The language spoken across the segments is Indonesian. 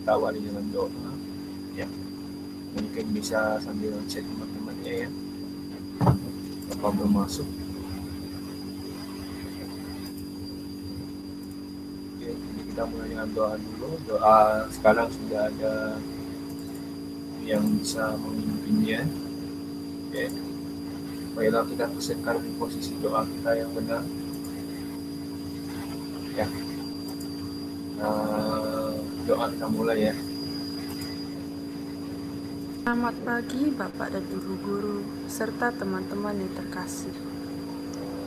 kita awali dengan doa. Ya, mungkin bisa sambil cek teman-temannya ya. Apa belum masuk? Oke, jadi kita mulai dengan doa dulu. Doa sekarang sudah ada yang bisa memimpinnya. Oke, baiklah kita persiapkan posisi doa kita yang benar. Ya, doa kita mulai ya. Selamat pagi Bapak dan Ibu Guru, serta teman-teman yang terkasih.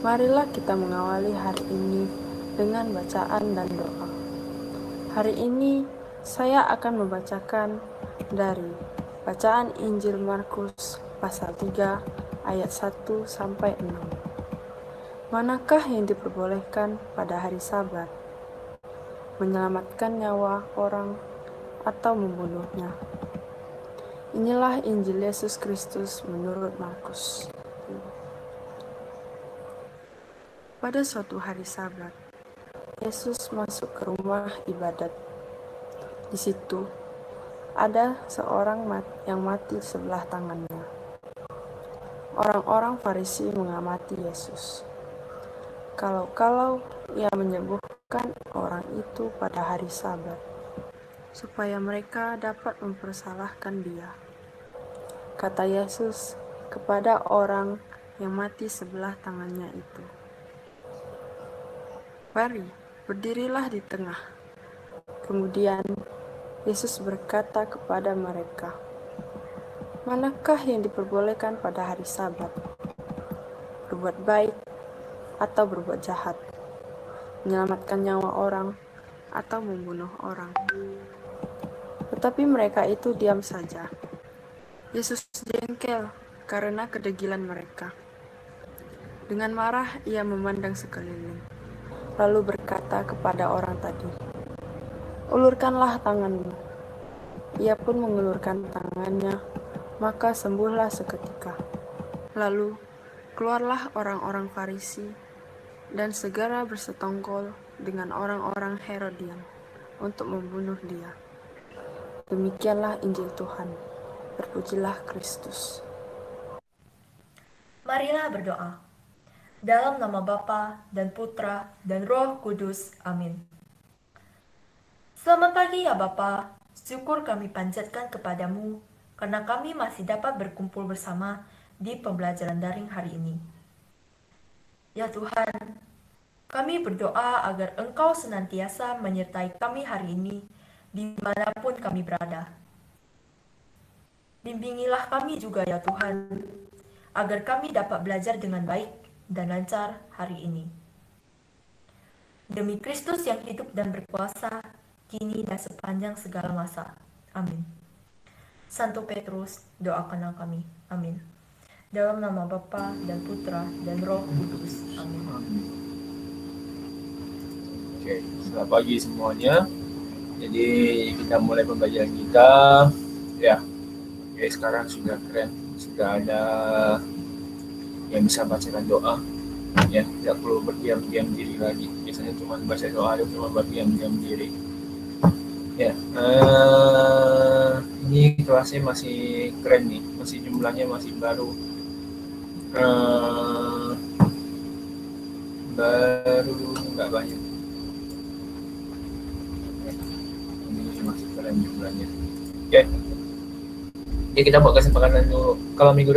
Marilah kita mengawali hari ini dengan bacaan dan doa. Hari ini saya akan membacakan dari bacaan Injil Markus pasal 3 ayat 1 sampai 6. Manakah yang diperbolehkan pada hari Sabat? Menyelamatkan nyawa orang atau membunuhnya? Inilah Injil Yesus Kristus menurut Markus. Pada suatu hari Sabat, Yesus masuk ke rumah ibadat. Di situ ada seorang yang mati sebelah tangannya. Orang-orang Farisi mengamati Yesus. Kalau ia menyembuhkan orang itu pada hari Sabat, supaya mereka dapat mempersalahkan dia. Kata Yesus kepada orang yang mati sebelah tangannya itu, "Mari, berdirilah di tengah." Kemudian Yesus berkata kepada mereka, "Manakah yang diperbolehkan pada hari Sabat? Berbuat baik atau berbuat jahat? Menyelamatkan nyawa orang atau membunuh orang?" Tetapi mereka itu diam saja. Yesus jengkel karena kedegilan mereka. Dengan marah ia memandang sekeliling, lalu berkata kepada orang tadi, "Ulurkanlah tanganmu." Ia pun mengulurkan tangannya, maka sembuhlah seketika. Lalu keluarlah orang-orang Farisi dan segera bersetongkol dengan orang-orang Herodian untuk membunuh dia. Demikianlah Injil Tuhan. Terpujilah Kristus. Marilah berdoa. Dalam nama Bapa dan Putra dan Roh Kudus. Amin. Selamat pagi ya Bapa. Syukur kami panjatkan kepadamu karena kami masih dapat berkumpul bersama di pembelajaran daring hari ini. Ya Tuhan, kami berdoa agar Engkau senantiasa menyertai kami hari ini dimanapun kami berada. Bimbingilah kami juga ya Tuhan, agar kami dapat belajar dengan baik dan lancar hari ini. Demi Kristus yang hidup dan berkuasa, kini dan sepanjang segala masa. Amin. Santo Petrus, doakanlah kami. Amin. Dalam nama Bapa dan Putra dan Roh Kudus. Amin. Oke, selamat pagi semuanya. Jadi kita mulai pembelajaran kita. Ya, oke, sekarang sudah keren, sudah ada yang bisa bacakan doa. Ya, tidak perlu berdiam-diam diri lagi. Biasanya cuma baca doa, cuma berdiam-diam diri. Ya, ini kelasnya masih keren nih, masih jumlahnya masih baru nggak banyak. Ini masih keren jumlahnya. Oke, jadi kita buat kesepakatan dulu. Kalau minggu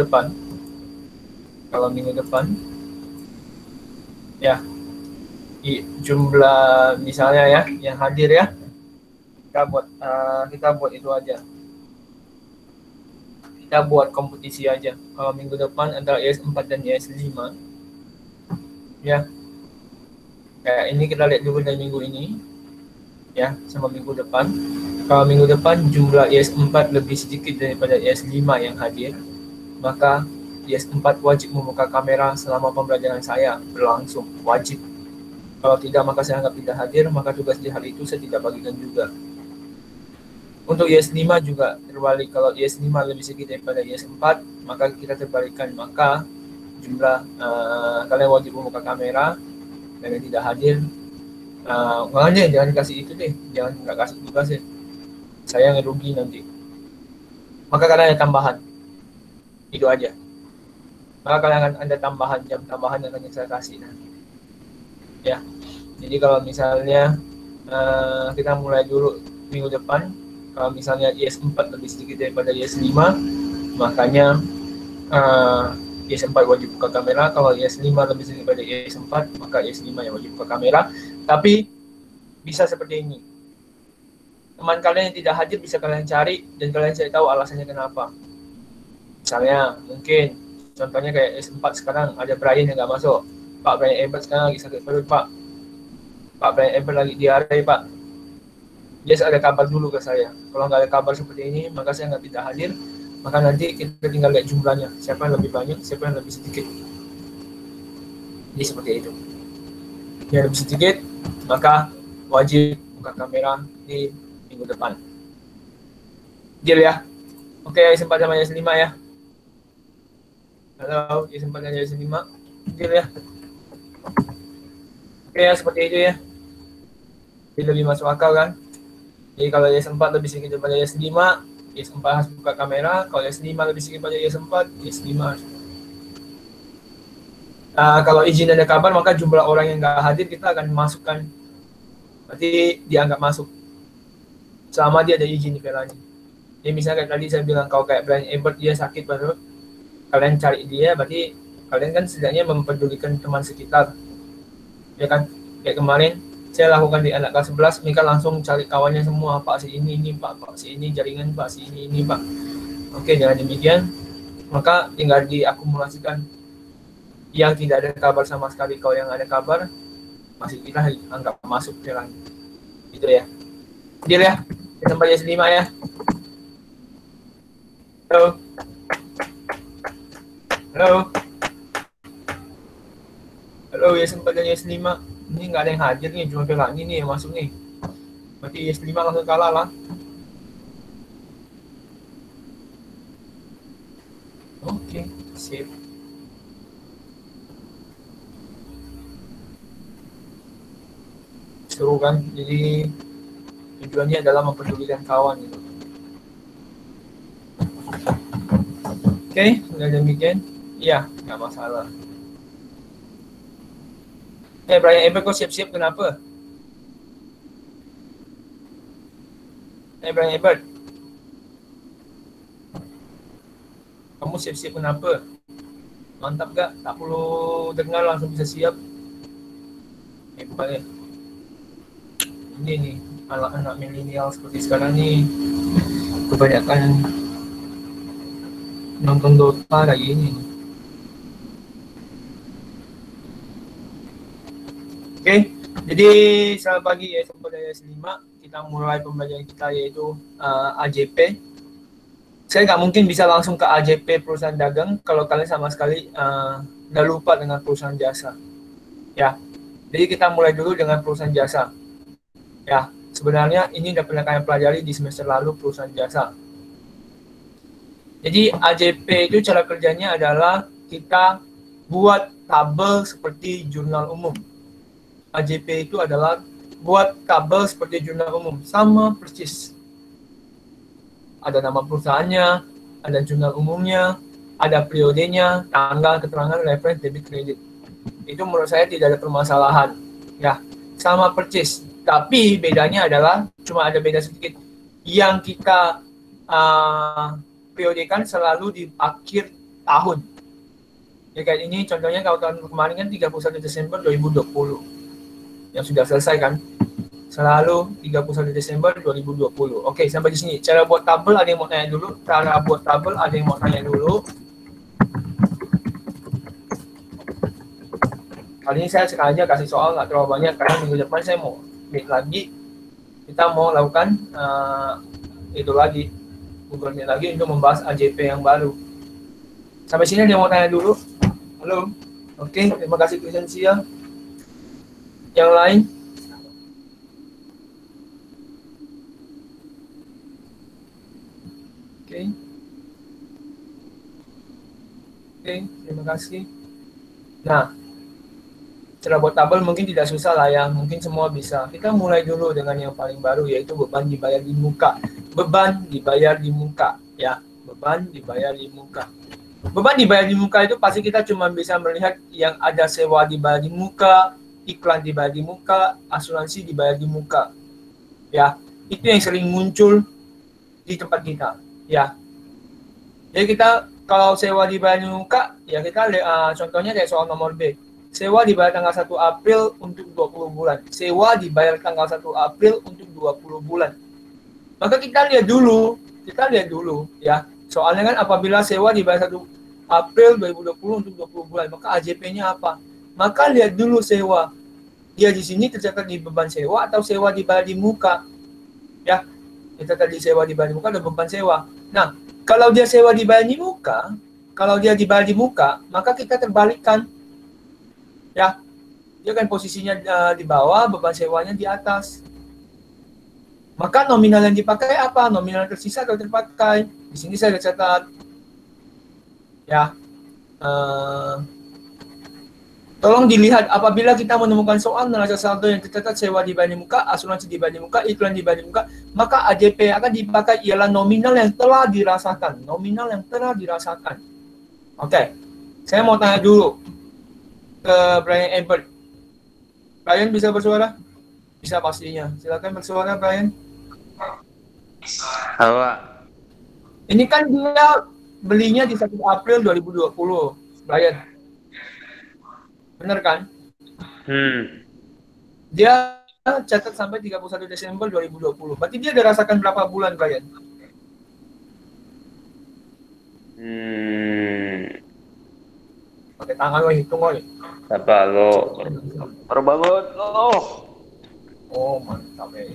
depan, ya, jumlah misalnya ya, yang hadir ya, kita buat itu aja. Kita buat kompetisi aja. Kalau minggu depan antara IS 4 dan IS 5, ya. Kayak ini kita lihat dulu dari minggu ini, ya, sama minggu depan. Kalau minggu depan jumlah IS 4 lebih sedikit daripada IS 5 yang hadir, maka IS 4 wajib membuka kamera selama pembelajaran saya berlangsung, wajib. Kalau tidak, maka saya anggap tidak hadir, maka tugas di hari itu saya tidak bagikan juga. Untuk IS 5 juga terbalik, kalau IS 5 lebih sedikit daripada IS 4, maka kita terbalikkan, maka jumlah kalian wajib membuka kamera, dan yang tidak hadir, makanya jangan kasih itu deh, jangan nggak kasih tugas ya. Saya yang rugi nanti. Maka kalian ada tambahan. Itu aja. Maka kalian akan ada tambahan, jam tambahan yang akan saya kasih nanti. Ya. Jadi kalau misalnya kita mulai dulu minggu depan, kalau misalnya IS4 lebih sedikit daripada IS5, makanya IS4 wajib buka kamera. Kalau IS5 lebih sedikit daripada IS4, maka IS5 yang wajib buka kamera. Tapi bisa seperti ini. Teman kalian yang tidak hadir bisa kalian cari dan kalian cari tahu alasannya kenapa. Misalnya mungkin contohnya kayak S4 sekarang ada Brian yang nggak masuk. Pak Brian Ebert sekarang lagi sakit perut, Pak. Pak Brian Ebert lagi diare, Pak. Dia ada kabar dulu ke saya. Kalau nggak ada kabar seperti ini, maka saya nggak tidak hadir. Maka nanti kita tinggal lihat jumlahnya. Siapa yang lebih banyak, siapa yang lebih sedikit. Jadi seperti itu. Yang lebih sedikit, maka wajib buka kamera di minggu depan. Deal ya? Oke, sempat sama IS5 ya. Halo, sempat sama IS5. Deal ya? Oke ya, seperti itu ya. Jadi lebih masuk akal kan? Jadi kalau IS4 lebih sedikit daripada IS5, IS4 harus buka kamera. Kalau IS5 lebih sedikit daripada IS4, IS5 harus. Kalau izin ada kabar, maka jumlah orang yang nggak hadir kita akan masukkan. Berarti dianggap masuk. Selama dia ada izin di Velani. Jadi misalnya kayak tadi saya bilang, kalau kayak Brian Ebert dia sakit baru, kalian cari dia, berarti kalian kan setidaknya mempedulikan teman sekitar. Ya kan? Kayak kemarin, saya lakukan di anak kelas 11, mereka langsung cari kawannya semua, Pak si ini Pak si ini, jaringan Pak si ini Pak. Oke, dengan demikian, maka tinggal diakumulasikan. Yang tidak ada kabar sama sekali, kalau yang ada kabar, masih kita anggap masuk jalan. Gitu ya. Deal ya? Kita sampai IS5 ya. Halo. Halo. Halo, IS4 dan IS5. Ini nggak ada yang hadir nih, cuma Velani nih yang masuk nih. Berarti IS5 langsung kalah lah. Oke, sip. Seru kan? Jadi tujuannya adalah mempedulikan kawan gitu. Oke, sudah demikian. Iya, nggak masalah. Brian Ebert kok siap-siap kenapa? Brian Ebert, kamu siap-siap kenapa? Mantap gak? Tak perlu dengar langsung bisa siap. Hebat ya. Ini nih, anak-anak milenial seperti sekarang nih kebanyakan nonton Dota kayak gini. Oke, jadi selamat pagi ya sobat IS5. Kita mulai pembelajaran kita yaitu AJP. Saya nggak mungkin bisa langsung ke AJP perusahaan dagang kalau kalian sama sekali udah lupa dengan perusahaan jasa. Ya, jadi kita mulai dulu dengan perusahaan jasa. Ya, sebenarnya ini udah pernah kalian pelajari di semester lalu perusahaan jasa. Jadi AJP itu cara kerjanya adalah kita buat tabel seperti jurnal umum. AJP itu adalah buat tabel seperti jurnal umum, sama persis. Ada nama perusahaannya, ada jurnal umumnya, ada periodenya, tanggal, keterangan, reference, debit, kredit. Itu menurut saya tidak ada permasalahan. Ya, sama persis. Tapi bedanya adalah cuma ada beda sedikit. Yang kita periodekan selalu di akhir tahun. Ya kayak ini contohnya kalau tahun kemarin kan 31 Desember 2020. Yang sudah selesai kan. Selalu 31 Desember 2020. Oke, sampai di sini. Cara buat tabel ada yang mau tanya dulu. Cara buat tabel ada yang mau tanya dulu. Kali ini saya sengaja kasih soal nggak terlalu banyak karena minggu depan saya mau meet lagi, kita mau lakukan itu lagi, Google Meet lagi untuk membahas AJP yang baru. Sampai sini ada yang mau tanya dulu? Halo? Oke, terima kasih Kristensia. Yang lain? Oke, terima kasih. Nah, cara buat tabel mungkin tidak susah lah ya, mungkin semua bisa. Kita mulai dulu dengan yang paling baru yaitu beban dibayar di muka. beban dibayar di muka, ya. Beban dibayar di muka. Beban dibayar di muka itu pasti kita cuma bisa melihat yang ada sewa dibayar di muka, iklan dibayar di muka, asuransi dibayar di muka. Ya, itu yang sering muncul di tempat kita, ya. Jadi kita kalau sewa dibayar di muka, ya kita contohnya kayak soal nomor B. Sewa dibayar tanggal 1 April untuk 20 bulan. Sewa dibayar tanggal 1 April untuk 20 bulan. Maka kita lihat dulu ya. Soalnya kan apabila sewa dibayar 1 April 2020 untuk 20 bulan, maka AJP-nya apa? Maka lihat dulu sewa. Dia di sini tercatat di beban sewa atau sewa dibayar di muka. Ya. Tercatat di sewa dibayar di muka ada beban sewa. Nah, kalau dia sewa dibayar di muka, maka kita terbalikkan. Ya. Dia kan posisinya di bawah, beban sewanya di atas. Maka nominal yang dipakai apa? Nominal tersisa atau terpakai? Di sini saya catat. Ya. Tolong dilihat apabila kita menemukan soal neraca saldo yang tercatat sewa dibayar di muka, asuransi dibayar di muka, iklan dibayar di muka, maka AJP yang akan dipakai ialah nominal yang telah dirasakan. Nominal yang telah dirasakan. Oke. Saya mau tanya dulu ke Brian Ebert. Brian bisa bersuara? Bisa pastinya. Silakan bersuara, Brian. Halo. Ini kan dia belinya di 1 April 2020, Brian. Bener kan? Dia catat sampai 31 Desember 2020. Berarti dia udah rasakan berapa bulan, Brian? Pakai tangan lo hitung, woy. Apa lo? Perbangun lo. Oh, mantap ya.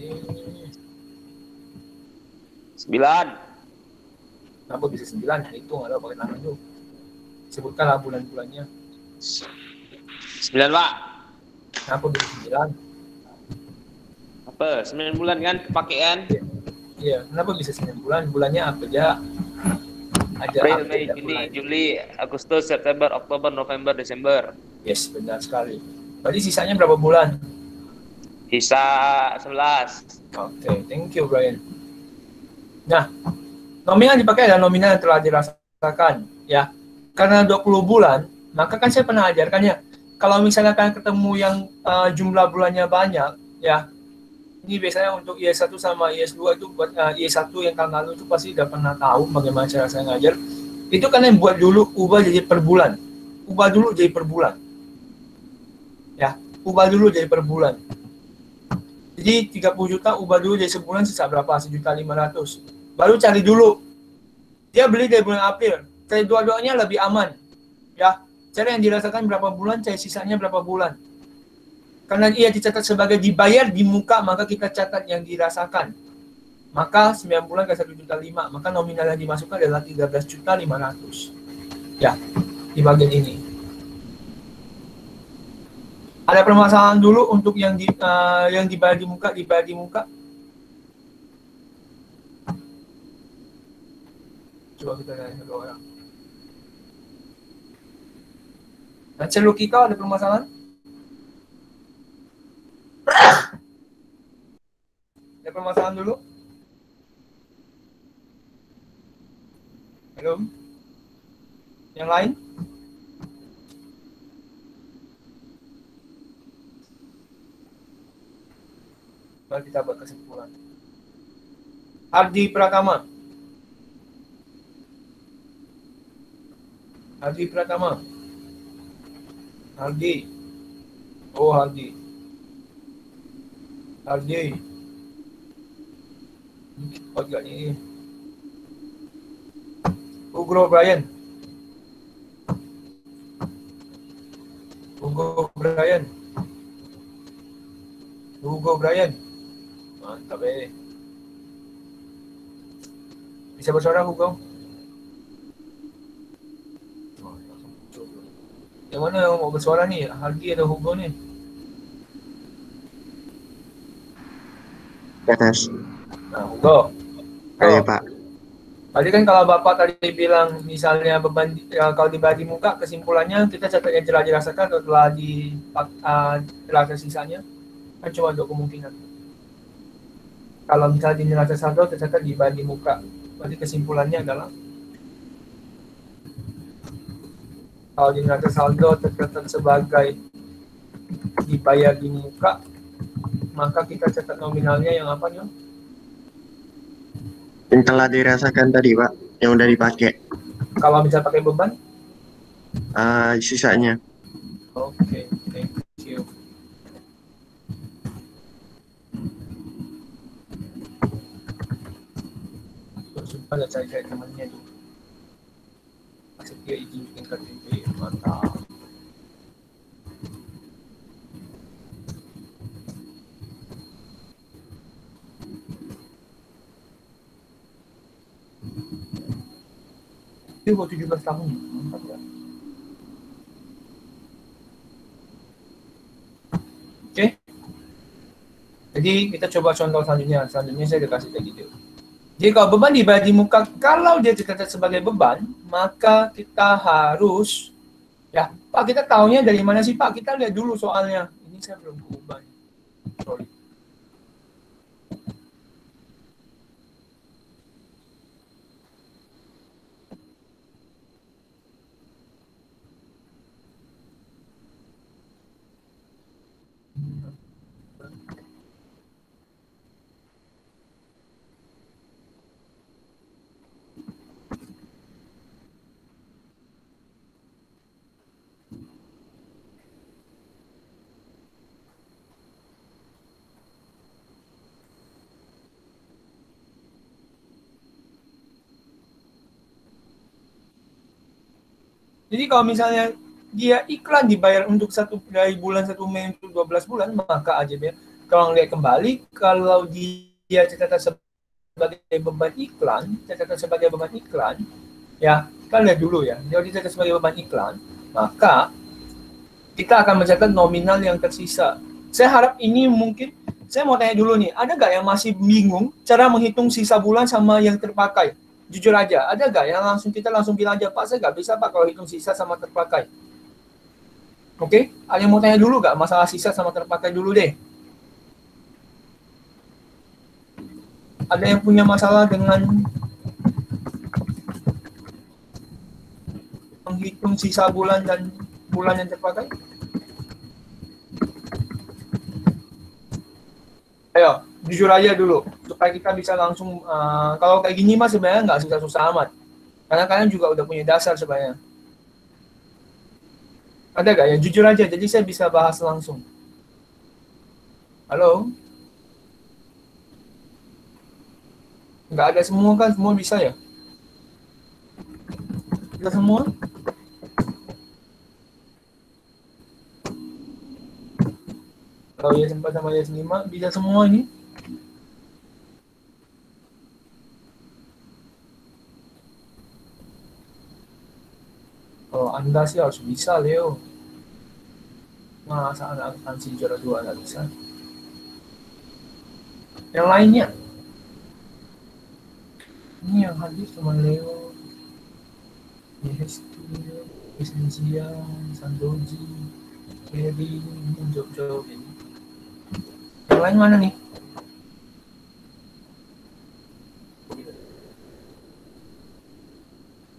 9. Kenapa bisa 9? Hitung ada pakai tangan tuh. Sebutkanlah bulan-bulannya. 9, Pak. Kenapa bisa 9? Apa? 9 bulan kan kepakaian? Iya, kenapa bisa 9 bulan? Bulannya apa aja? April, Mei, Juni, Juli, Agustus, September, Oktober, November, Desember. Yes, benar sekali. Berarti sisanya berapa bulan? Sisa 11. Oke, thank you, Brian. Nah, nominal yang dipakai adalah nominal yang telah dirasakan, ya. Karena 20 bulan, maka kan saya pernah ajarkannya. Kalau misalnya kalian ketemu yang jumlah bulannya banyak, ya. Ini biasanya untuk IS1 sama IS2 itu buat IS1 yang tahun lalu itu pasti udah pernah tahu bagaimana cara saya ngajar. Itu kalian buat dulu ubah jadi per bulan. Ubah dulu jadi per bulan. Ya, ubah dulu jadi per bulan. Jadi 30 juta ubah dulu jadi sebulan sisa berapa? 1.500.000. Baru cari dulu. Dia beli dari bulan April. Cari dua-duanya lebih aman. Ya, cari yang dirasakan berapa bulan, cari sisanya berapa bulan. Karena ia dicatat sebagai dibayar di muka, maka kita catat yang dirasakan. Maka 9 bulan ke 1.500.000, maka nominal yang dimasukkan adalah 13.500.000. Ya, di bagian ini. Ada permasalahan dulu untuk yang dibayar di muka, Coba kita lihat satu orang. Dan celukika ada permasalahan? Ada permasalahan dulu? Belum? Yang lain? Baru kita buat kesimpulan. Ardi Pratama. Ardi. Oh, Ardi. Oh, juga ni. Hugo Brian. Mantap eh. Bisa bersuara Hugo? Yang mana yang mau bersuara ni? Hardi atau Hugo ni? Atas. Nah, Hugo. Iya, Pak. Tadi kan kalau Bapak tadi bilang misalnya beban kalau dibagi muka, kesimpulannya kita catat yang telah dirasakan atau telah dirasa sisanya, kan cuma 2 kemungkinan. Kalau misalnya di neraca saldo tercatat dibayar di muka, berarti kesimpulannya adalah kalau di neraca saldo tercatat sebagai dibayar di muka, maka kita catat nominalnya yang apa nih? Yang telah dirasakan tadi, Pak, yang udah dipakai. Kalau misalnya pakai beban? Sisanya. Oke, thank you. Coba lihat cari temannya tuh. Masih dia izin bikin KTP, mantap. Dia baru 17 tahun, mantap ya. Oke. Jadi kita coba contoh selanjutnya. Selanjutnya saya dikasih kayak gitu. Jadi kalau beban dibayar di muka, kalau dia tercatat sebagai beban, maka kita harus, ya Pak, kita tahunya dari mana sih Pak? Kita lihat dulu soalnya. Ini saya belum ubah. Sorry. Jadi kalau misalnya dia iklan dibayar untuk dari bulan 1 Mei untuk 12 bulan, maka AJB kalau lihat kembali, kalau dia catatan sebagai beban iklan, catatan sebagai beban iklan, ya kita lihat dulu ya, dia dicatat sebagai beban iklan, maka kita akan mencatat nominal yang tersisa. Saya harap ini mungkin, saya mau tanya dulu nih, ada nggak yang masih bingung cara menghitung sisa bulan sama yang terpakai? Jujur aja, ada nggak yang kita langsung bilang aja, Pak, saya nggak bisa Pak kalau hitung sisa sama terpakai. Oke, ada yang mau tanya dulu nggak masalah sisa sama terpakai dulu deh? Ada yang punya masalah dengan menghitung sisa bulan dan bulan yang terpakai? Ayo, jujur aja dulu, supaya kita bisa langsung, kalau kayak gini mah sebenarnya nggak susah-susah amat. Karena kalian juga udah punya dasar sebenarnya. Ada nggak ya? Jujur aja, jadi saya bisa bahas langsung. Halo? Nggak ada semua kan? Semua bisa ya? Bisa semua? Kalau ya sempat sama ya 5 bisa semua ini. Kalau Anda sih harus bisa, Leo. Masa anak akuntansi juara 2 nggak bisa? Yang lainnya? Ini yang hadir cuma Leo, Yehesti, Esensia, Sandoji, Kerry, jawab-jawab ini. Yang lain mana nih?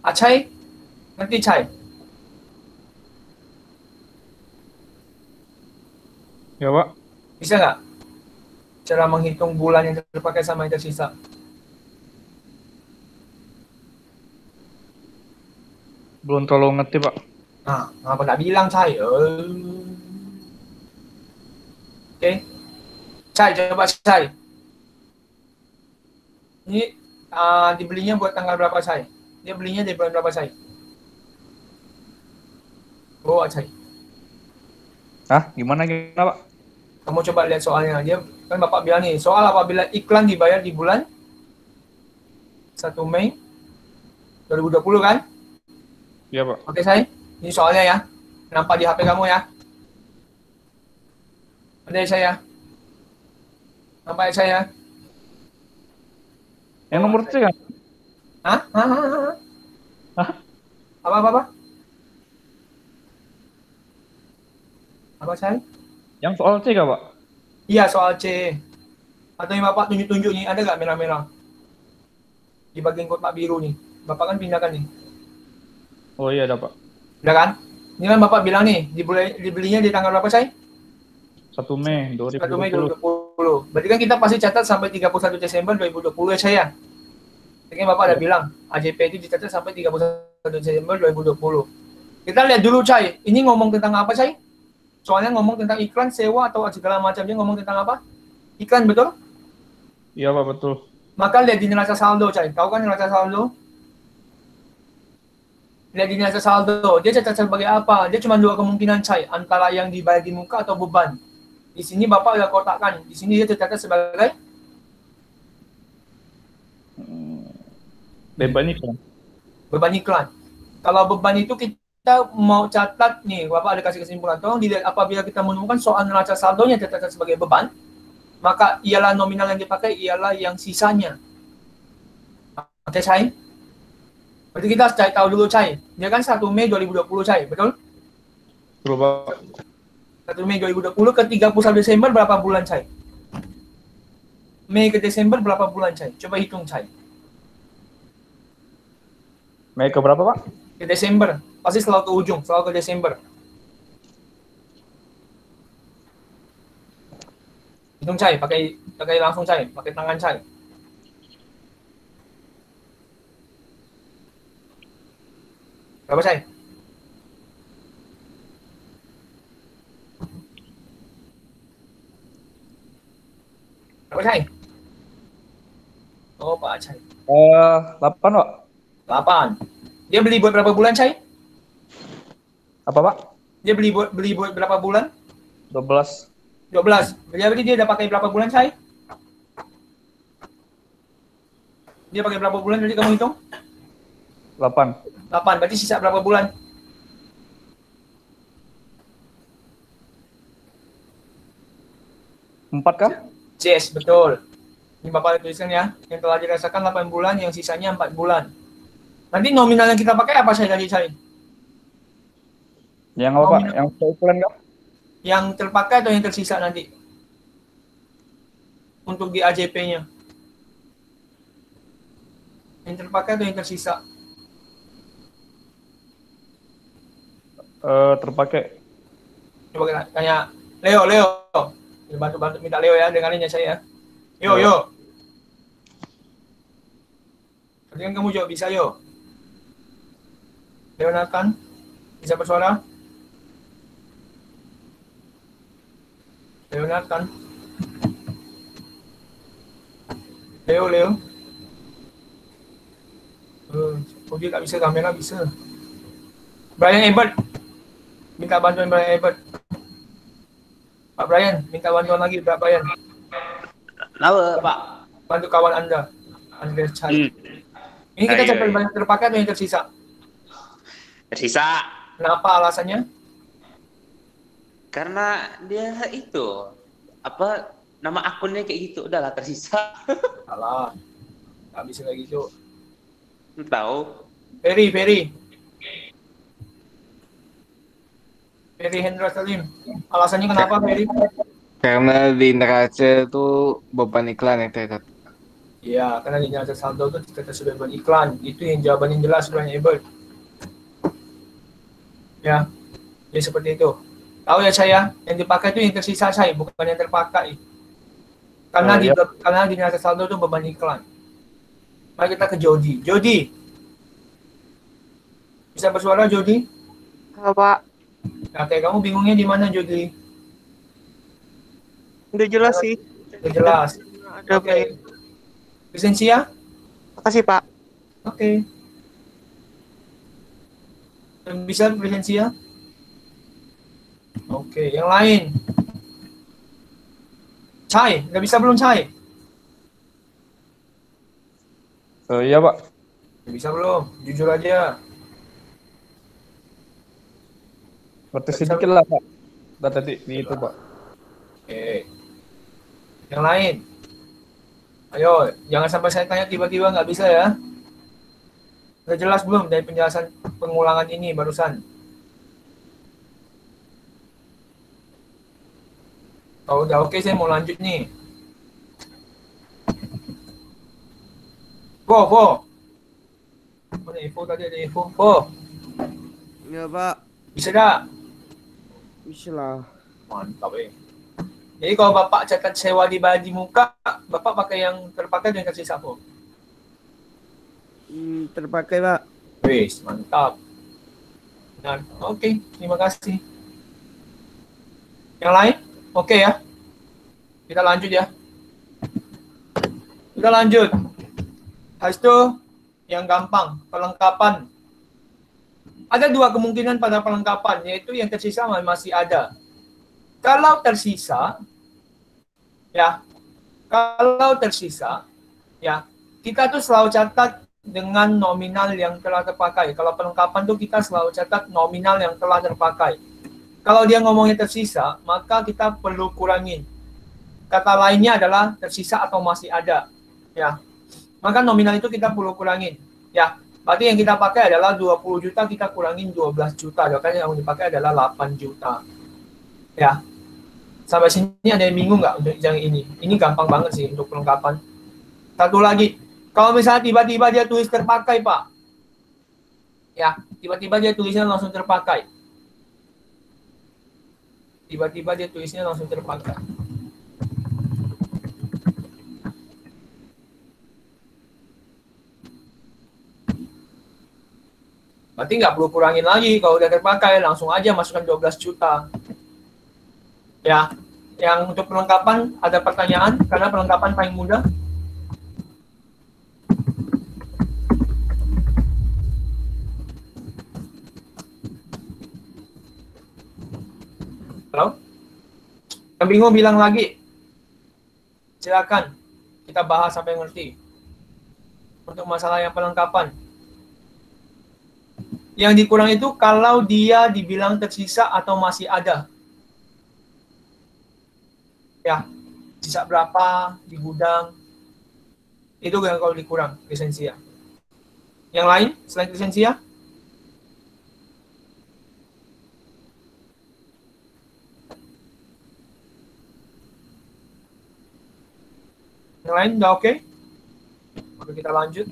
Acai? Ngerti Cai? Ya, Pak. Bisa nggak? Cara menghitung bulan yang terpakai sama yang tersisa. Belum terlalu ngerti, Pak. Nah, ngapa nggak bilang Cai? Oke. Cai, coba Cai. Ini dibelinya buat tanggal berapa Cai? Dia belinya di bulan berapa Cai? Oh, Cai. Hah? Gimana, Pak? Kamu coba lihat soalnya. Dia kan Bapak bilang nih, soal apabila iklan dibayar di bulan 1 Mei 2020 kan? Iya, Pak. Oke, Cai. Ini soalnya ya. Nampak di HP kamu ya. Ada ya saya. Nampak ya saya. Yang nomor C kan? Hah? Apa? Apa, Cai? Yang soal C, Pak? Iya, soal C. Atau yang Bapak tunjuk-tunjuk nih, ada nggak merah-merah? Di bagian kotak biru nih. Bapak kan pindahkan nih. Oh iya ada Pak. Udah kan? Ini kan Bapak bilang nih, dibelinya di tanggal berapa, Cai? 1 Mei 1 Mei 2020. 2020. Berarti kan kita pasti catat sampai 31 Desember 2020 ya, Cai ya? Tadi Bapak ada bilang, AJP itu dicatat sampai 31 Desember 2020. Kita lihat dulu, Cai. Ini ngomong tentang apa, Cai? Soalnya ngomong tentang iklan, sewa, atau segala macamnya ngomong tentang apa? Iklan, betul? Iya Pak, betul. Maka lihat di neraca saldo, Cai. Tahu kan neraca saldo? Lihat di neraca saldo, dia catat sebagai apa? Dia cuma dua kemungkinan, Cai. Antara yang dibayar di muka atau beban. Di sini Bapak udah kotakkan. Di sini dia tercatat sebagai Beban iklan. beban iklan. Kalau beban itu kita mau catat nih, Bapak ada kasih kesimpulan. Tolong dilihat apabila kita menemukan soal neraca saldonya tercatat sebagai beban, maka ialah nominal yang dipakai ialah yang sisanya. Oke, Cai? Berarti kita harus cari tahu dulu, Cai. Dia kan 1 Mei 2020, Cai, betul? Betul Pak. 1 Mei 2020 ke 31 Desember berapa bulan, Cai? Mei ke Desember berapa bulan, Cai? Coba hitung, Cai. Mei ke berapa Pak? Ke Desember. Pasti selalu ke ujung, selalu ke Desember. Hitung, Cai. Pakai langsung, Cai. Pakai tangan, Cai. Berapa, Cai? Berapa, Cai? Oh, Pak Cai. 8 Pak. 8. Dia beli buat berapa bulan, Cai? Apa Pak? Dia beli buat berapa bulan? 12. 12. Berarti dia udah pakai berapa bulan, Cai? Dia pakai berapa bulan tadi kamu hitung? 8. 8. Berarti sisa berapa bulan? Empat kah? Yes, betul. Ini Bapak tuliskan ya. Yang telah dirasakan 8 bulan, yang sisanya 4 bulan. Nanti nominal yang kita pakai apa saya tadi, Cai? Yang apa Pak? Yang ukuran kah? Yang terpakai atau yang tersisa nanti? Untuk di AJP-nya. Yang terpakai atau yang tersisa? Terpakai. Coba kita tanya Leo. Bantu minta Leo ya, dengarin ya saya. Yo. Tadi kan kamu jawab bisa, yo. Leo Nathan, bisa bersuara? Leo Nathan. Leo. Oh, dia tak bisa, kamera bisa. Brian Ebert. Minta bantuan Brian Ebert. Pak Brian, minta bantuan lagi Pak Brian. Kenapa, Pak? Bantu kawan Anda. Andreas Chai. Ini kita Ayo, capai ayo. banyak terpakai atau yang tersisa? Tersisa. Kenapa alasannya? Karena dia itu apa nama akunnya kayak gitu, udahlah tersisa. Salah. Tak bisa kayak gitu. Tahu. Ferry Hendra Salim. Alasannya kenapa, Ferry? Karena di neraca itu beban iklan yang tercatat. Iya, karena di neraca saldo itu kita sudah beriklan. Itu yang jawaban yang jelas, Brian Ebert. Ya, jadi seperti itu. Tahu ya saya, yang dipakai itu yang tersisa saya, bukan yang terpakai. Karena karena di neraca saldo itu beban iklan. Mari kita ke Jody. Jody, bisa bersuara Jody? Halo Pak, Oke, kamu bingungnya di mana Jody? udah jelas sih. Udah jelas. Ada Oke. Lisensia? Makasih Pak. Oke. Bisa lisensia? Oke, yang lain. Cai, nggak bisa belum Cai? Iya Pak. Nggak bisa belum? Jujur aja. Berarti sedikit lah Pak. Udah tadi di itu Pak. Oke. Yang lain. Ayo, jangan sampai saya tanya tiba-tiba nggak bisa ya. Udah jelas belum dari penjelasan pengulangan ini barusan? Oh, udah oke, saya mau lanjut nih. Fo. Mana info tadi, ada info. Fo. Ya Pak. Bisa tak? Bisa lah. Mantap Jadi kalau Bapak cakap sewa dibayar di muka, Bapak pakai yang terpakai dengan kasih siapa? Terpakai Pak. Wis, mantap. Nah, oke, terima kasih. Yang lain? Oke ya. Kita lanjut ya. Kita lanjut. Habis itu yang gampang, perlengkapan. Ada dua kemungkinan pada perlengkapan, yaitu yang tersisa masih ada. Kalau tersisa, ya, kita tuh selalu catat dengan nominal yang telah terpakai. Kalau perlengkapan tuh kita selalu catat nominal yang telah terpakai. Kalau dia ngomongnya tersisa, maka kita perlu kurangin. Kata lainnya adalah tersisa atau masih ada. Ya, maka nominal itu kita perlu kurangin. Ya, berarti yang kita pakai adalah 20 juta, kita kurangin 12 juta. Makanya yang dipakai adalah 8 juta. Ya, sampai sini ada yang bingung nggak untuk yang ini? Ini gampang banget sih untuk perlengkapan. Satu lagi, kalau misalnya tiba-tiba dia tulis terpakai, Pak. Ya, tiba-tiba dia tulisnya langsung terpakai. Tiba-tiba dia tulisnya langsung terpakai. Berarti nggak perlu kurangin lagi. Kalau udah terpakai, langsung aja masukkan 12 juta. Ya, yang untuk perlengkapan ada pertanyaan? Karena perlengkapan paling mudah. Halo? Yang bingung bilang lagi. Silakan. Kita bahas sampai ngerti. Untuk masalah yang perlengkapan. Yang dikurang itu kalau dia dibilang tersisa atau masih ada. Ya, sisa berapa di gudang. Itu yang kalau dikurang, lisensia. Yang lain selain lisensia? Yang lain udah oke? Oke, kita lanjut.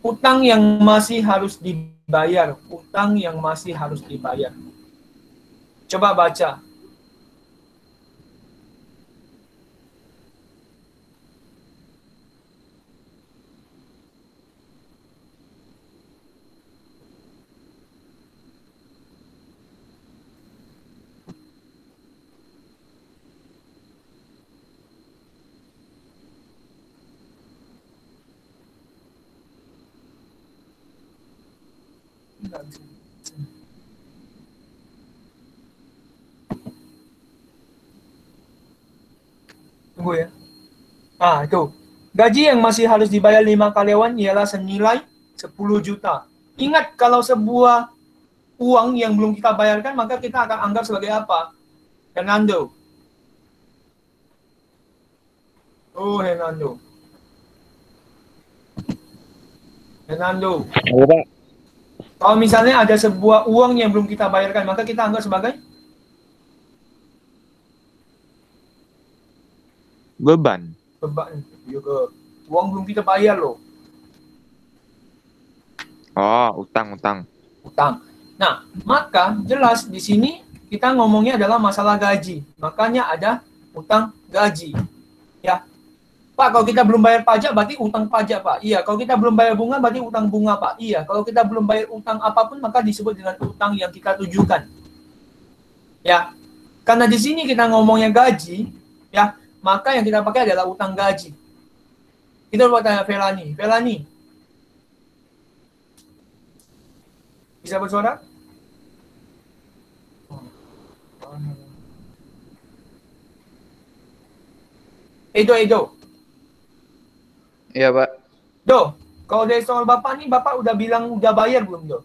Utang yang masih harus dibayar. Utang yang masih harus dibayar. Coba baca. Tunggu ya. Itu. Gaji yang masih harus dibayar 5 karyawan ialah senilai 10 juta. Ingat, kalau sebuah uang yang belum kita bayarkan, maka kita akan anggap sebagai apa? Hernando. Oh, Hernando. Kalau misalnya ada sebuah uang yang belum kita bayarkan, maka kita anggap sebagai Beban. Juga. Uang belum kita bayar loh. Oh, utang. Nah, maka jelas di sini kita ngomongnya adalah masalah gaji. Makanya ada utang gaji. Ya. Pak, kalau kita belum bayar pajak berarti utang pajak, Pak. Iya, kalau kita belum bayar bunga berarti utang bunga, Pak. Iya, kalau kita belum bayar utang apapun maka disebut dengan utang yang kita tujukan. Ya. Karena di sini kita ngomongnya gaji, ya, maka yang kita pakai adalah utang gaji. Kita coba tanya Felani. Bisa bersuara? Edo. Iya, Pak. Do, kalau dari soal Bapak nih, Bapak udah bilang udah bayar belum, Do?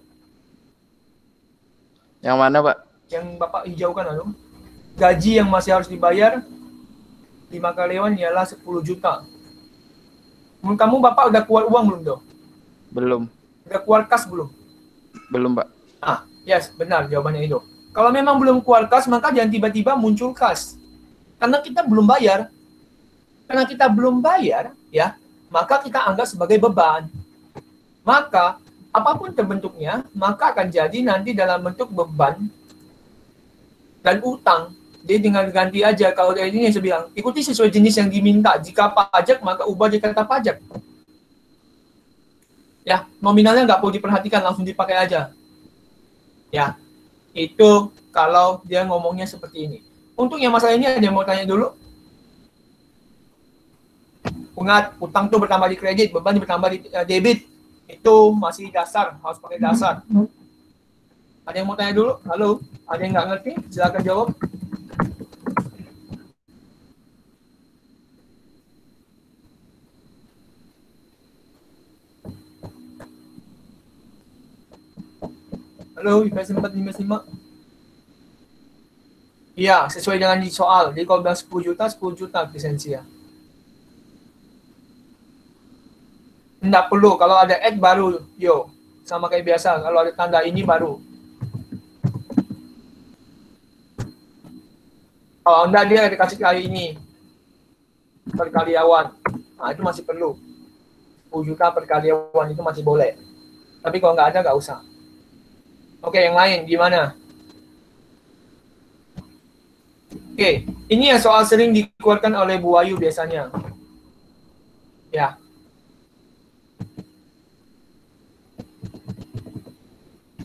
Yang mana, Pak? Yang Bapak hijaukan, lalu. Gaji yang masih harus dibayar 5 karyawan ialah 10 juta. Menurut kamu Bapak udah keluar uang belum, Do? Belum. Udah keluar kas belum? Belum, Pak. Yes, benar jawabannya itu. Kalau memang belum keluar kas, maka jangan tiba-tiba muncul kas. Karena kita belum bayar. Karena kita belum bayar, ya, maka kita anggap sebagai beban. Maka apapun terbentuknya, maka akan jadi nanti dalam bentuk beban dan utang. Jadi tinggal ganti aja. Kalau dari ini yang saya bilang, ikuti sesuai jenis yang diminta. Jika pajak, maka ubah jadi kata pajak. Ya, nominalnya nggak perlu diperhatikan, langsung dipakai aja. Ya, itu kalau dia ngomongnya seperti ini. Untuk yang masalah ini ada yang mau tanya dulu? Ingat, utang itu bertambah di kredit, beban bertambah di debit. Itu masih dasar, harus pakai dasar. Ada yang mau tanya dulu? Halo? Ada yang nggak ngerti? Silakan jawab. Halo, IPS 4, IPS 5. Iya, sesuai dengan di soal. Jadi kalau bilang 10 juta lisensi ya. Enggak perlu, kalau ada add baru, yo. Sama kayak biasa, kalau ada tanda ini baru. Kalau enggak dia dikasih kali ini. Per karyawan. Nah, itu masih perlu. 10 juta per karyawan itu masih boleh. Tapi kalau nggak ada, nggak usah. Oke, yang lain gimana? Oke, ini yang soal sering dikeluarkan oleh Bu Ayu biasanya. Ya.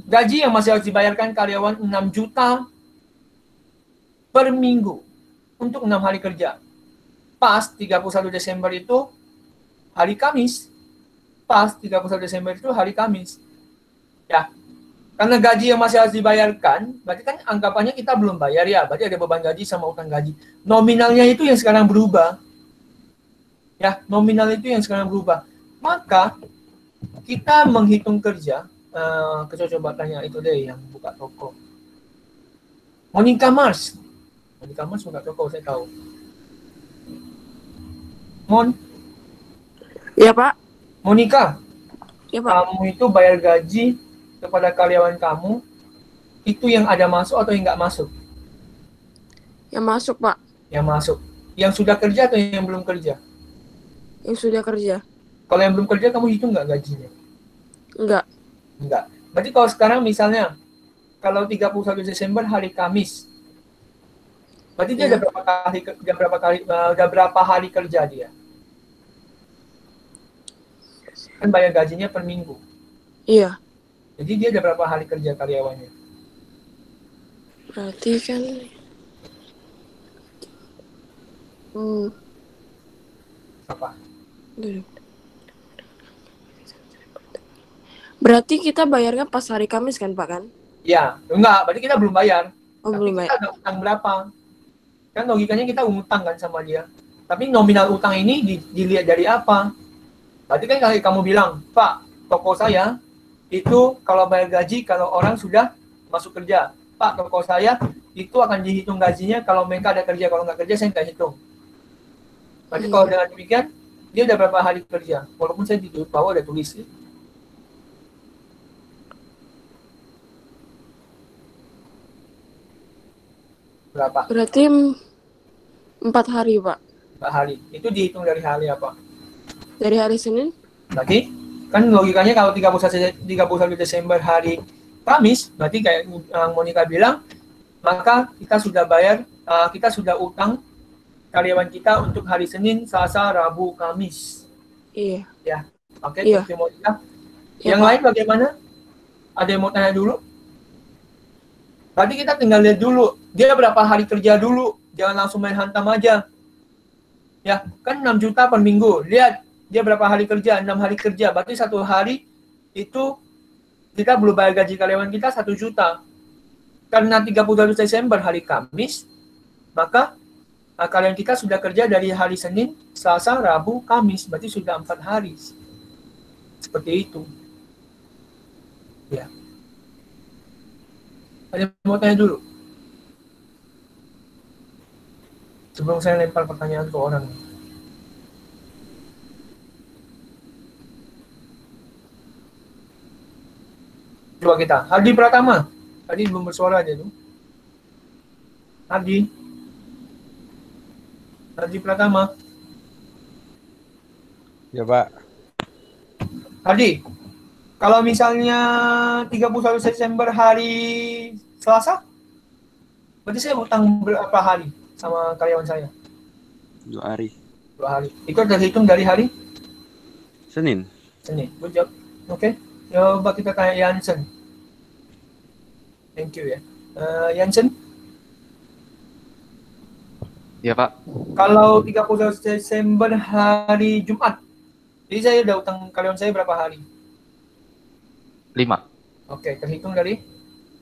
Gaji yang masih harus dibayarkan karyawan 6 juta per minggu untuk 6 hari kerja. Pas 31 Desember itu hari Kamis. Pas 31 Desember itu hari Kamis. Ya. Karena gaji yang masih harus dibayarkan, berarti kan anggapannya kita belum bayar ya, berarti ada beban gaji sama utang gaji. Nominalnya itu yang sekarang berubah. Ya, nominal itu yang sekarang berubah. Maka kita menghitung kerja, coba tanya itu deh yang buka toko. Monica Mars buka toko, saya tahu. Ya Pak. Monica, Ya Pak. kamu itu bayar gaji kepada karyawan kamu, itu yang ada masuk atau yang nggak masuk? Yang masuk Pak. Yang masuk. Yang sudah kerja atau yang belum kerja? Yang sudah kerja. Kalau yang belum kerja, kamu hitung nggak gajinya? Enggak. Enggak. Berarti kalau sekarang misalnya, kalau 31 Desember hari Kamis, berarti dia Ya. udah berapa hari kerja dia? Kan bayar gajinya per minggu. Iya. Jadi dia ada berapa hari kerja karyawannya? Berarti kan Apa? Berarti kita bayarnya pas hari Kamis kan Pak kan? Ya, enggak. Berarti kita belum bayar. Oh, Tapi belum kita bayar. ada utang berapa? Kan logikanya kita utang kan sama dia. Tapi nominal utang ini dilihat dari apa? Berarti kan kalau kamu bilang, Pak, toko saya itu kalau bayar gaji kalau orang sudah masuk kerja. Pak, toko saya itu akan dihitung gajinya kalau mereka ada kerja. Kalau nggak kerja, saya nggak hitung. Berarti kalau dengan demikian, dia udah berapa hari kerja? Walaupun saya di bawah ada tulis. Berapa? Berarti 4 hari Pak. 4 hari. Itu dihitung dari hari apa? Dari hari Senin? Berarti kan logikanya kalau 31 Desember hari Kamis, berarti kayak Monica bilang, maka kita sudah bayar, kita sudah utang karyawan kita untuk hari Senin, Selasa, Rabu, Kamis. Iya. Ya, oke. Iya. Monica. Ya, Yang Pak. lain bagaimana? Ada yang mau tanya dulu? Tadi kita tinggal lihat dulu, dia berapa hari kerja dulu, jangan langsung main hantam aja. Ya, kan 6 juta per minggu. Lihat, dia berapa hari kerja? 6 hari kerja. Berarti 1 hari itu kita belum bayar gaji karyawan kita 1 juta. Karena 31 Desember hari Kamis, maka karyawan kita sudah kerja dari hari Senin, Selasa, Rabu, Kamis. Berarti sudah 4 hari. Seperti itu. Ya. Ada yang mau tanya dulu? Sebelum saya lempar pertanyaan ke orang. Coba kita. Hardi Pratama. Tadi belum bersuara aja tuh. Hardi. Hadi Pratama. Ya, Pak. Hadi, kalau misalnya 31 Desember hari Selasa, berarti saya utang berapa hari sama karyawan saya? 2 hari. 2 hari. Itu terhitung dari hari Senin. Senin. Good job. Oke. Coba kita tanya Yansen. Thank you ya. Yansen, Ya Pak, kalau 31 Desember hari Jumat, jadi saya udah utang karyawan saya berapa hari? 5. Oke, terhitung dari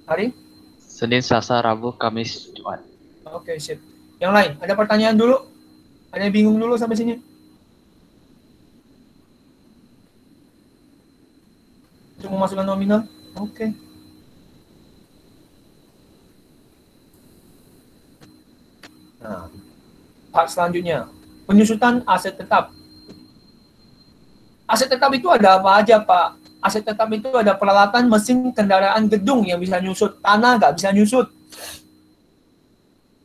hari? Senin, Selasa, Rabu, Kamis, Jumat. Oke, sip. Yang lain, ada pertanyaan dulu? Ada yang bingung dulu sampai sini? Untuk memasukkan nominal? Oke. Nah, part selanjutnya, penyusutan aset tetap. Aset tetap itu ada apa aja, Pak? Aset tetap itu ada peralatan, mesin, kendaraan, gedung yang bisa nyusut. Tanah nggak bisa nyusut.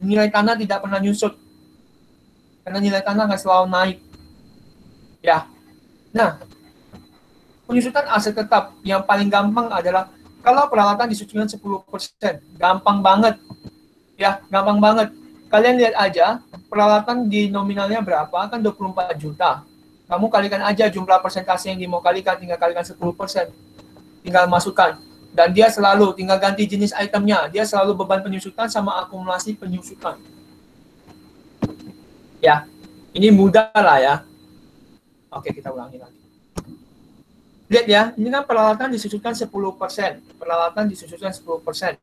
Nilai tanah tidak pernah nyusut. Karena nilai tanah akan selalu naik. Ya. Nah, penyusutan aset tetap yang paling gampang adalah kalau peralatan disucikan 10%. Gampang banget. Ya, gampang banget. Kalian lihat aja, peralatan di nominalnya berapa? Kan 24 juta. Kamu kalikan aja jumlah persentase yang mau kalikan, tinggal kalikan 10%. Tinggal masukkan. Dan dia selalu, tinggal ganti jenis itemnya. Dia selalu beban penyusutan sama akumulasi penyusutan. Ya, ini mudah lah ya. Oke, kita ulangi lagi. Lihat ya, ini kan peralatan disusutkan 10%. Peralatan disusutkan 10%.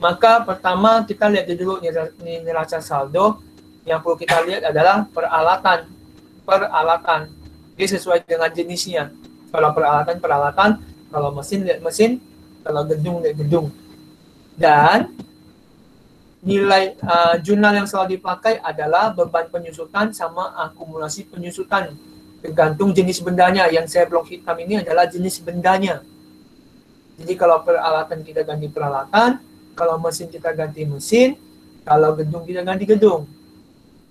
Maka pertama kita lihat dulu neraca saldo. Yang perlu kita lihat adalah peralatan. Peralatan. Dia sesuai dengan jenisnya. Kalau peralatan, peralatan. Kalau mesin, lihat mesin. Kalau gedung, lihat gedung. Dan nilai jurnal yang selalu dipakai adalah beban penyusutan sama akumulasi penyusutan. Tergantung jenis bendanya. Yang saya blok hitam ini adalah jenis bendanya. Jadi kalau peralatan kita ganti peralatan. Kalau mesin kita ganti mesin, kalau gedung kita ganti gedung.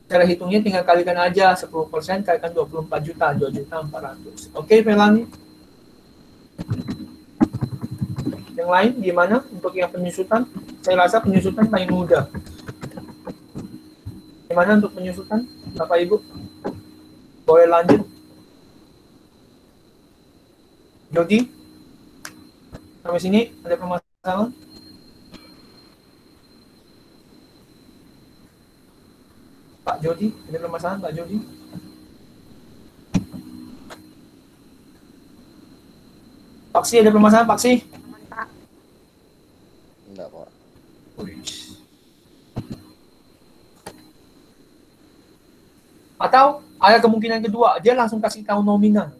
Cara hitungnya tinggal kalikan aja 10%, kalikan 24 juta, 2.400.000. Oke, Melani. Yang lain gimana untuk yang penyusutan? Saya rasa penyusutan paling mudah. Gimana untuk penyusutan, Bapak Ibu? Boleh lanjut. Jody? Sampai sini ada permasalahan? Pak Jody, ada permasalahan Pak Jody? Paksi, ada permasalahan Paksi? Enggak, Pak. Atau ada kemungkinan kedua, dia langsung kasih tahu nominal.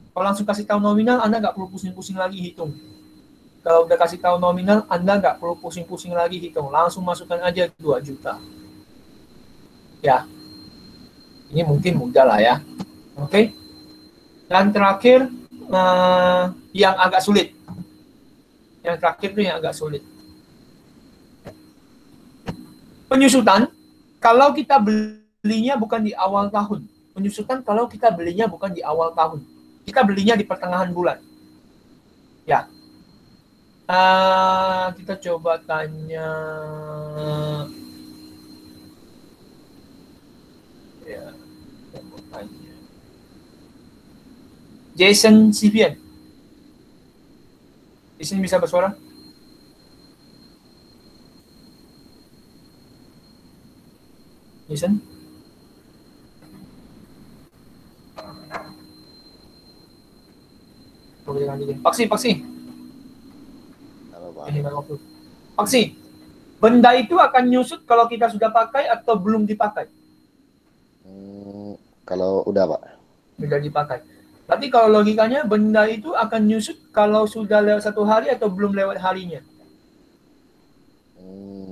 Kalau langsung kasih tahu nominal, Anda nggak perlu pusing-pusing lagi hitung. Kalau udah kasih tahu nominal, Anda nggak perlu pusing-pusing lagi hitung. Langsung masukkan aja 2 juta. Ya, ini mungkin mudah lah ya. Oke. Dan terakhir, yang agak sulit. Yang terakhir itu yang agak sulit. Penyusutan, kalau kita belinya bukan di awal tahun. Penyusutan kalau kita belinya bukan di awal tahun. Kita belinya di pertengahan bulan. Ya. Kita coba tanya. Ya. Jason Sivian. Di sini bisa bersuara? Jason? Paksi. Paksi. Benda itu akan nyusut kalau kita sudah pakai atau belum dipakai? Kalau udah, Pak. Sudah dipakai. Berarti kalau logikanya benda itu akan nyusut kalau sudah lewat 1 hari atau belum lewat harinya?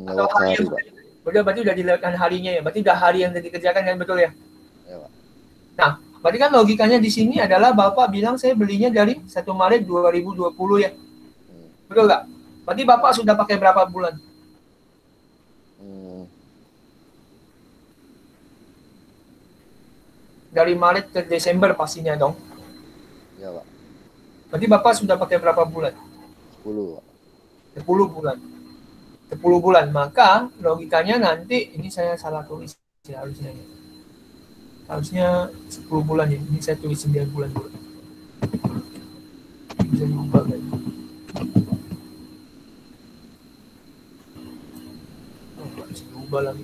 Atau Lewat hari, yang Pak. udah berarti udah dilewatkan harinya ya. Berarti udah hari yang dikerjakan kan, betul ya? Ya, Pak. Nah, berarti kan logikanya di sini adalah Bapak bilang saya belinya dari 1 Maret 2020 ya. Betul nggak? Berarti Bapak sudah pakai berapa bulan? Dari Maret ke Desember pastinya dong. Ya, Pak. Berarti Bapak sudah pakai berapa bulan? 10, Pak. 10 bulan. 10 bulan. Maka logikanya nanti, ini saya salah tulis ya harusnya. Harusnya 10 bulan ya. Ini saya tulis 9 bulan dulu. Bisa diubah kan? Oh, bisa diubah lagi.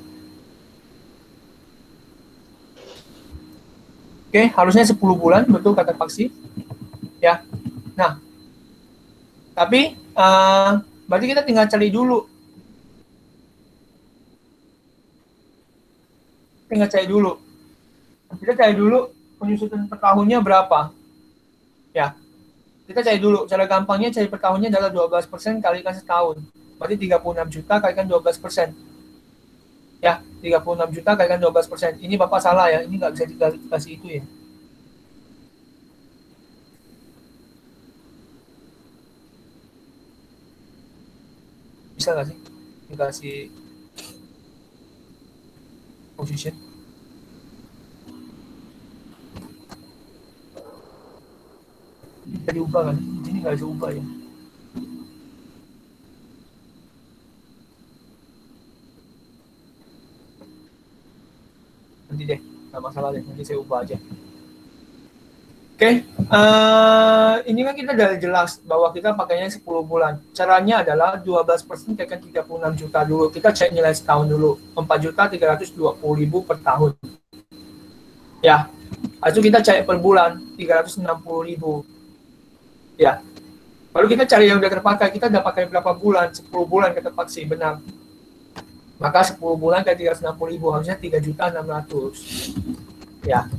Oke, harusnya 10 bulan, betul kata Paksi. Ya. Nah, tapi berarti kita tinggal cari dulu. Kita cari dulu penyusutan per tahunnya berapa. Ya. Kita cari dulu. Cara gampangnya cari per tahunnya adalah 12% kalikan setahun. Berarti 36 juta kalikan 12%. Ya, 36 juta kalikan 12%. Ini Bapak salah ya. Ini nggak bisa dikasih itu ya. Bisa nggak sih dikasih position? Bisa diubah kan? Ini nggak bisa ubah ya. Nanti deh, nggak masalah deh. Nanti saya ubah aja. Oke, ini kan kita udah jelas bahwa kita pakainya 10 bulan. Caranya adalah 12% tekan 36 juta dulu. Kita cek nilai setahun dulu. 4.320.000 per tahun. Ya, lalu kita cek per bulan 360.000. Ya, lalu kita cari yang udah terpakai. Kita udah pakai berapa bulan? 10 bulan kata Paksi, benar. Maka 10 bulan kayak 360.000, harusnya 3.600.000. Ya,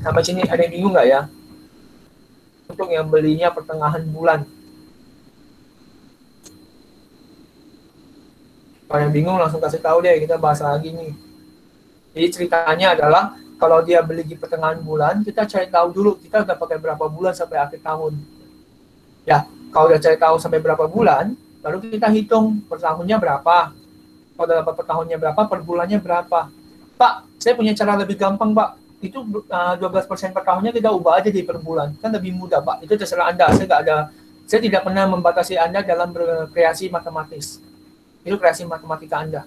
sampai sini ada yang bingung nggak ya? Untuk yang belinya pertengahan bulan. Kalau yang bingung langsung kasih tahu deh, kita bahas lagi nih. Jadi ceritanya adalah kalau dia beli di pertengahan bulan, kita cari tahu dulu kita udah pakai berapa bulan sampai akhir tahun. Ya, kalau udah cari tahu sampai berapa bulan, lalu kita hitung per tahunnya berapa. Kalau udah dapat per tahunnya berapa, per bulannya berapa. Pak, saya punya cara lebih gampang, Pak. Itu 12% per tahunnya kita ubah aja di per bulan, kan lebih mudah Pak. Itu terserah Anda. Saya tidak pernah membatasi Anda dalam berkreasi matematis. Itu kreasi matematika Anda.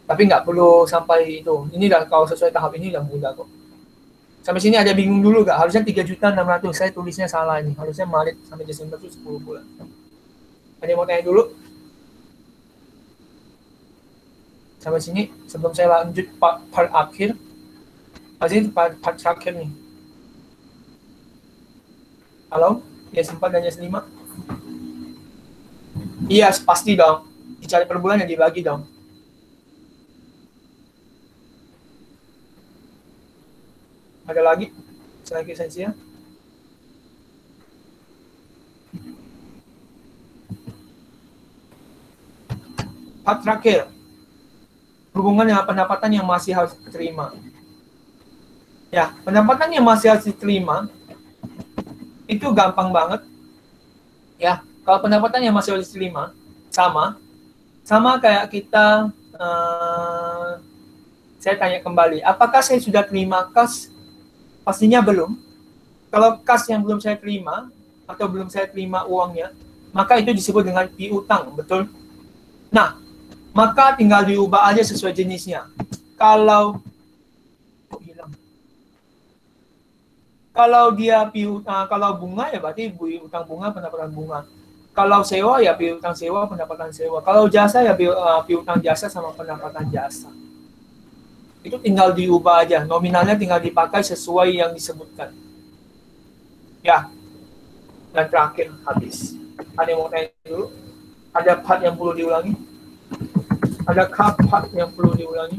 Tapi nggak perlu sampai itu. Ini dah kalau sesuai tahap ini udah mudah kok. Sampai sini ada bingung dulu nggak? Harusnya 3.600.000. Saya tulisnya salah ini. Harusnya Maret sampai Desember itu 10 bulan. Ada yang mau tanya dulu? Sampai sini sebelum saya lanjut part akhir. Ini part terakhir nih. Halo? Yes 4 dan yes 5? Iya, pasti dong. Dicari per bulan yang dibagi dong. Ada lagi? Selain esensial? Part terakhir. Hubungan dengan pendapatan yang masih harus diterima. Ya, pendapatan yang masih harus diterima itu gampang banget. Ya, kalau pendapatan yang masih harus diterima sama kayak kita. Saya tanya kembali, apakah saya sudah terima kas? Pastinya belum. Kalau kas yang belum saya terima atau belum saya terima uangnya, maka itu disebut dengan piutang, betul? Nah, maka tinggal diubah aja sesuai jenisnya. Kalau dia kalau bunga ya berarti piutang bunga, pendapatan bunga. Kalau sewa ya piutang sewa, pendapatan sewa. Kalau jasa ya piutang jasa sama pendapatan jasa. Itu tinggal diubah aja, nominalnya tinggal dipakai sesuai yang disebutkan. Ya. Dan terakhir habis. Ada yang mau tanya dulu? Ada part yang perlu diulangi? Ada part yang perlu diulangi?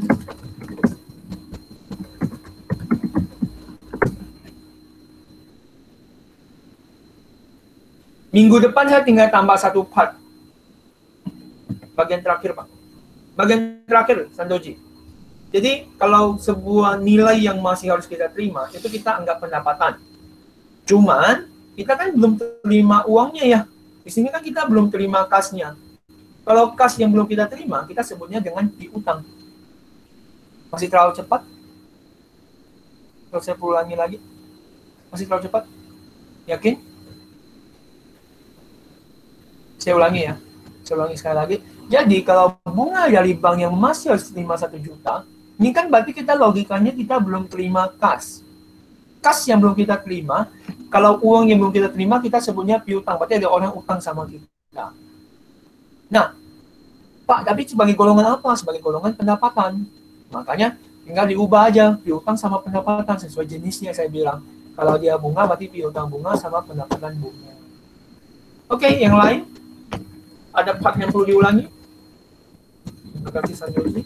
Minggu depan saya tinggal tambah satu part. Bagian terakhir, Pak. Bagian terakhir, Sandoji. Jadi, kalau sebuah nilai yang masih harus kita terima, itu kita anggap pendapatan. Cuman, kita kan belum terima uangnya ya. Di sini kan kita belum terima kasnya. Kalau kas yang belum kita terima, kita sebutnya dengan piutang. Masih terlalu cepat? Kalau saya ulangi lagi, masih terlalu cepat? Yakin? Saya ulangi ya. Saya ulangi sekali lagi. Jadi kalau bunga dari bank yang masih harus terima 1 juta, ini kan berarti kita logikanya kita belum terima kas. Kas yang belum kita terima, kalau uang yang belum kita terima kita sebutnya piutang. Berarti ada orang utang sama kita. Nah, Pak, tapi sebagai golongan apa? Sebagai golongan pendapatan. Makanya tinggal diubah aja piutang sama pendapatan sesuai jenisnya saya bilang. Kalau dia bunga berarti piutang bunga sama pendapatan bunga. Oke, yang lain? Ada part yang perlu diulangi? Terima kasih, Sanyoji.